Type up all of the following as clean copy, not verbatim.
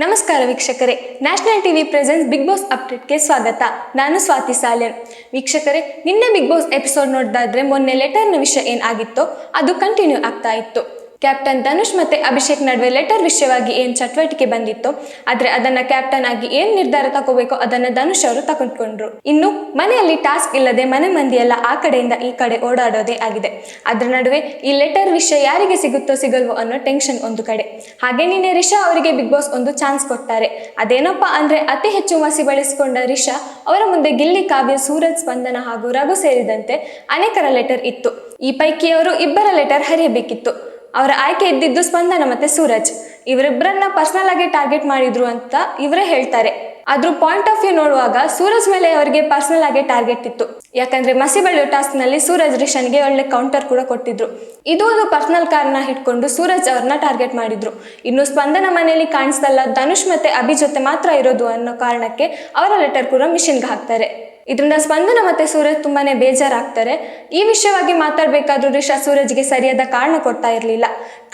ನಮಸ್ಕಾರ ವೀಕ್ಷಕರೇ, national TV presents big boss ಅಪ್ಡೇಟ್ಗೆ ಸ್ವಾಗತ. ನಾನು ಸ್ವಾತಿ ಸಾಲ್ಯನ್. ವೀಕ್ಷಕರೇ, ನಿನ್ನೆ ಬಿಗ್ ಬಾಸ್ ಎಪಿಸೋಡ್ ನೋಡಿದಾದ್ರೆ ಮೊನ್ನೆ ಲೆಟರ್ನ ವಿಷಯ ಏನಾಗಿತ್ತೋ ಅದು ಕಂಟಿನ್ಯೂ ಆಗ್ತಾ ಇತ್ತು. ಕ್ಯಾಪ್ಟನ್ ಧನುಷ್ ಮತ್ತೆ ಅಭಿಷೇಕ್ ನಡುವೆ ಲೆಟರ್ ವಿಷಯವಾಗಿ ಏನು ಚಟುವಟಿಕೆ ಬಂದಿತ್ತು, ಆದ್ರೆ ಅದನ್ನ ಕ್ಯಾಪ್ಟನ್ ಆಗಿ ಏನ್ ನಿರ್ಧಾರ ತಗೋಬೇಕೋ ಅದನ್ನ ಧನುಷ್ ಅವರು ತಗೊಂಡ್ಕೊಂಡ್ರು. ಇನ್ನು ಮನೆಯಲ್ಲಿ ಟಾಸ್ಕ್ ಇಲ್ಲದೆ ಮನೆ ಮಂದಿ ಎಲ್ಲ ಆ ಕಡೆಯಿಂದ ಈ ಕಡೆ ಓಡಾಡೋದೇ ಆಗಿದೆ. ಅದ್ರ ನಡುವೆ ಈ ಲೆಟರ್ ವಿಷಯ ಯಾರಿಗೆ ಸಿಗುತ್ತೋ ಸಿಗಲ್ವೋ ಅನ್ನೋ ಟೆನ್ಷನ್ ಒಂದು ಕಡೆ. ಹಾಗೆ ನಿನ್ನೆ ರಿಷಾ ಅವರಿಗೆ ಬಿಗ್ ಬಾಸ್ ಒಂದು ಚಾನ್ಸ್ ಕೊಡ್ತಾರೆ. ಅದೇನಪ್ಪಾ ಅಂದ್ರೆ ಅತಿ ಹೆಚ್ಚು ಮಸಿ ಬಳಸಿಕೊಂಡ ರಿಷಾ ಅವರ ಮುಂದೆ ಗಿಲ್ಲಿ, ಕಾವ್ಯ, ಸೂರಜ್, ಸ್ಪಂದನ ಹಾಗೂ ರಘು ಸೇರಿದಂತೆ ಅನೇಕರ ಲೆಟರ್ ಇತ್ತು. ಈ ಪೈಕಿ ಅವರು ಇಬ್ಬರ ಲೆಟರ್ ಹರಿಯಬೇಕಿತ್ತು. ಅವರ ಆಯ್ಕೆ ಇದ್ದಿದ್ದು ಸ್ಪಂದನ ಮತ್ತೆ ಸೂರಜ್. ಇವರಿಬ್ಬರನ್ನ ಪರ್ಸನಲ್ ಆಗಿ ಟಾರ್ಗೆಟ್ ಮಾಡಿದ್ರು ಅಂತ ಇವರೇ ಹೇಳ್ತಾರೆ. ಅದ್ರ ಪಾಯಿಂಟ್ ಆಫ್ ವ್ಯೂ ನೋಡುವಾಗ ಸೂರಜ್ ಮೇಲೆ ಅವರಿಗೆ ಪರ್ಸನಲ್ ಆಗಿ ಟಾರ್ಗೆಟ್ ಇತ್ತು. ಯಾಕಂದ್ರೆ ಮಸಿ ಬೆಳೆಯೋ ಟಾಸ್ಕ್ ನಲ್ಲಿ ಸೂರಜ್ ರಿಷನ್ಗೆ ಒಳ್ಳೆ ಕೌಂಟರ್ ಕೂಡ ಕೊಟ್ಟಿದ್ರು. ಇದು ಒಂದು ಪರ್ಸನಲ್ ಕಾರಣ ಇಟ್ಕೊಂಡು ಸೂರಜ್ ಅವ್ರನ್ನ ಟಾರ್ಗೆಟ್ ಮಾಡಿದ್ರು. ಇನ್ನು ಸ್ಪಂದನ ಮನೆಯಲ್ಲಿ ಕಾಣಿಸ್ತಲ್ಲ, ಧನುಷ್ ಮತ್ತೆ ಅಭಿ ಜೊತೆ ಮಾತ್ರ ಇರೋದು ಅನ್ನೋ ಕಾರಣಕ್ಕೆ ಅವರ ಲೆಟರ್ ಕೂಡ ಮಿಷನ್ಗೆ ಹಾಕ್ತಾರೆ. ಇದರಿಂದ ಸ್ಪಂದನ ಮತ್ತೆ ಸೂರಜ್ ತುಂಬಾನೇ ಬೇಜಾರಾಗ್ತಾರೆ. ಈ ವಿಷಯವಾಗಿ ಮಾತಾಡ್ಬೇಕಾದ್ರೂ ರಿಷಾ ಸೂರಜ್ಗೆ ಸರಿಯಾದ ಕಾರಣ ಕೊಡ್ತಾ ಇರಲಿಲ್ಲ.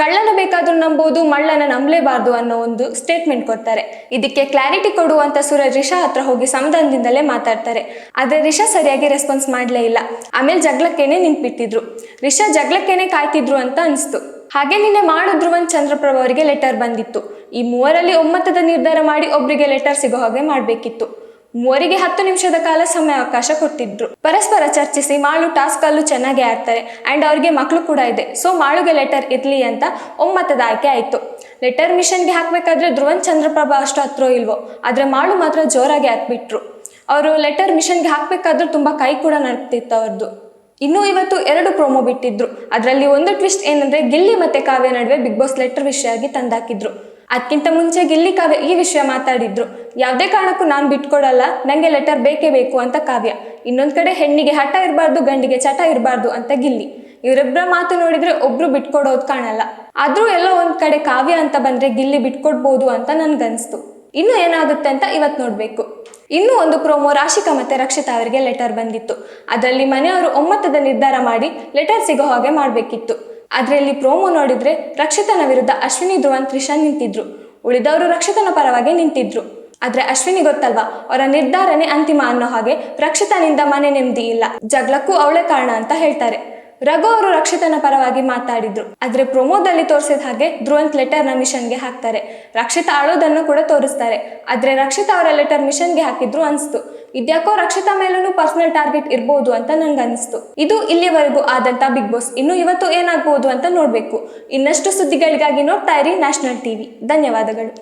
ಕಳ್ಳನ ಬೇಕಾದ್ರೂ ನಂಬೋದು, ಮಳ್ಳನ ನಂಬಲೇಬಾರ್ದು ಅನ್ನೋ ಒಂದು ಸ್ಟೇಟ್ಮೆಂಟ್ ಕೊಡ್ತಾರೆ. ಇದಕ್ಕೆ ಕ್ಲಾರಿಟಿ ಕೊಡುವಂತ ಸೂರಜ್ ರಿಷಾ ಹತ್ರ ಹೋಗಿ ಸಮಾಧಾನದಿಂದಲೇ ಮಾತಾಡ್ತಾರೆ. ಆದ್ರೆ ರಿಷಾ ಸರಿಯಾಗಿ ರೆಸ್ಪಾನ್ಸ್ ಮಾಡ್ಲೇ ಇಲ್ಲ. ಆಮೇಲೆ ಜಗಳಕ್ಕೇನೆ ನಿಂತ್ಬಿಟ್ಟಿದ್ರು. ರಿಷಾ ಜಗಳಕ್ಕೇನೆ ಕಾಯ್ತಿದ್ರು ಅಂತ ಅನಿಸ್ತು. ಹಾಗೆ ನಿನ್ನೆ ಧ್ರುವನ್ ಚಂದ್ರಪ್ರಭಾ ಅವರಿಗೆ ಲೆಟರ್ ಬಂದಿತ್ತು. ಈ ಮೂವರಲ್ಲಿ ಒಮ್ಮತದ ನಿರ್ಧಾರ ಮಾಡಿ ಒಬ್ಬರಿಗೆ ಲೆಟರ್ ಸಿಗೋ ಹಾಗೆ ಮಾಡ್ಬೇಕಿತ್ತು. ಮೂವರಿಗೆ 10 ನಿಮಿಷದ ಕಾಲ ಸಮಯಾವಕಾಶ ಕೊಟ್ಟಿದ್ರು. ಪರಸ್ಪರ ಚರ್ಚಿಸಿ ಮಾಳು ಟಾಸ್ಕ್ ಅಲ್ಲೂ ಚೆನ್ನಾಗಿ ಆಡ್ತಾರೆ ಅಂಡ್ ಅವ್ರಿಗೆ ಮಕ್ಕಳು ಕೂಡ ಇದೆ, ಸೊ ಮಾಳುಗೆ ಲೆಟರ್ ಇರ್ಲಿ ಅಂತ ಒಮ್ಮತದ ಆಯ್ಕೆ ಆಯ್ತು. ಲೆಟರ್ ಮಿಷನ್ಗೆ ಹಾಕ್ಬೇಕಾದ್ರೆ ಧ್ರುವನ್ ಚಂದ್ರಪ್ರಭಾ ಅಷ್ಟು ಹತ್ರ ಇಲ್ವೋ, ಆದ್ರೆ ಮಾಳು ಮಾತ್ರ ಜೋರಾಗಿ ಹಾಕ್ಬಿಟ್ರು. ಅವರು ಲೆಟರ್ ಮಿಷನ್ಗೆ ಹಾಕ್ಬೇಕಾದ್ರೂ ತುಂಬಾ ಕೈ ಕೂಡ ನಡ್ತಿತ್ತು ಅವ್ರದ್ದು. ಇನ್ನು ಇವತ್ತು 2 ಪ್ರೋಮೋ ಬಿಟ್ಟಿದ್ರು. ಅದರಲ್ಲಿ ಒಂದು ಟ್ವಿಸ್ಟ್ ಏನಂದ್ರೆ ಗಿಲ್ಲಿ ಮತ್ತೆ ಕಾವ್ಯ ನಡುವೆ ಬಿಗ್ ಬಾಸ್ ಲೆಟರ್ ವಿಷಯವಾಗಿ ತಂದಾಕಿದ್ರು. ಅದಕ್ಕಿಂತ ಮುಂಚೆ ಗಿಲ್ಲಿ ಕಾವ್ಯ ಈ ವಿಷಯ ಮಾತಾಡಿದ್ರು. ಯಾವುದೇ ಕಾರಣಕ್ಕೂ ನಾನು ಬಿಟ್ಕೊಡಲ್ಲ, ನಂಗೆ ಲೆಟರ್ ಬೇಕೇ ಬೇಕು ಅಂತ ಕಾವ್ಯ. ಇನ್ನೊಂದ್ ಕಡೆ ಹೆಣ್ಣಿಗೆ ಹಠ ಇರಬಾರ್ದು, ಗಂಡಿಗೆ ಚಟ ಇರಬಾರ್ದು ಅಂತ ಗಿಲ್ಲಿ. ಇವರಿಬ್ಬರ ಮಾತು ನೋಡಿದ್ರೆ ಒಬ್ರು ಬಿಟ್ಕೊಡೋದು ಕಾಣಲ್ಲ. ಆದ್ರೂ ಎಲ್ಲೋ ಒಂದ್ ಕಡೆ ಕಾವ್ಯ ಅಂತ ಬಂದ್ರೆ ಗಿಲ್ಲಿ ಬಿಟ್ಕೊಡ್ಬೋದು ಅಂತ ನನ್ಗನ್ಸ್ತು. ಇನ್ನು ಏನಾಗುತ್ತೆ ಅಂತ ಇವತ್ತು ನೋಡ್ಬೇಕು. ಇನ್ನು ಒಂದು ಪ್ರೋಮೋ ರಾಶಿಕಾ ಮತ್ತೆ ರಕ್ಷಿತಾ ಅವರಿಗೆ ಲೆಟರ್ ಬಂದಿತ್ತು. ಅದರಲ್ಲಿ ಮನೆಯವರು ಒಮ್ಮತದ ನಿರ್ಧಾರ ಮಾಡಿ ಲೆಟರ್ ಸಿಗೋ ಹಾಗೆ ಮಾಡ್ಬೇಕಿತ್ತು. ಅದ್ರಲ್ಲಿ ಪ್ರೋಮೋ ನೋಡಿದ್ರೆ ರಕ್ಷಿತನ ವಿರುದ್ಧ ಅಶ್ವಿನಿ, ಧ್ರುವನ್, ತ್ರಿಷಾ ನಿಂತಿದ್ರು. ಉಳಿದವರು ರಕ್ಷಿತನ ಪರವಾಗಿ ನಿಂತಿದ್ರು. ಆದ್ರೆ ಅಶ್ವಿನಿ ಗೊತ್ತಲ್ವಾ, ಅವರ ನಿರ್ಧಾರನೇ ಅಂತಿಮ ಅನ್ನೋ ಹಾಗೆ ರಕ್ಷಿತನಿಂದ ಮನೆ ನೆಮ್ಮದಿ ಇಲ್ಲ, ಜಗಳಕ್ಕೂ ಅವಳೇ ಕಾರಣ ಅಂತ ಹೇಳ್ತಾರೆ. ರಘು ಅವರು ರಕ್ಷಿತನ ಪರವಾಗಿ ಮಾತಾಡಿದ್ರು. ಆದ್ರೆ ಪ್ರೊಮೋದಲ್ಲಿ ತೋರಿಸಿದ ಹಾಗೆ ಧ್ರುವಂತ್ ಲೆಟರ್ನ ಮಿಷನ್ಗೆ ಹಾಕ್ತಾರೆ. ರಕ್ಷಿತಾ ಆಳೋದನ್ನು ಕೂಡ ತೋರಿಸ್ತಾರೆ. ಆದ್ರೆ ರಕ್ಷಿತಾ ಅವರ ಲೆಟರ್ ಮಿಷನ್ಗೆ ಹಾಕಿದ್ರು ಅನ್ಸ್ತು. ಇದ್ಯಾಕೋ ರಕ್ಷಿತಾ ಮೇಲೂ ಪರ್ಸನಲ್ ಟಾರ್ಗೆಟ್ ಇರ್ಬೋದು ಅಂತ ನಂಗೆ ಅನಿಸ್ತು. ಇದು ಇಲ್ಲಿವರೆಗೂ ಆದಂತ ಬಿಗ್ ಬಾಸ್. ಇನ್ನು ಇವತ್ತು ಏನಾಗ್ಬೋದು ಅಂತ ನೋಡ್ಬೇಕು. ಇನ್ನಷ್ಟು ಸುದ್ದಿಗಳಿಗಾಗಿ ನೋಡ್ತಾ ಇರಿ ನ್ಯಾಷನಲ್ ಟಿವಿ. ಧನ್ಯವಾದಗಳು.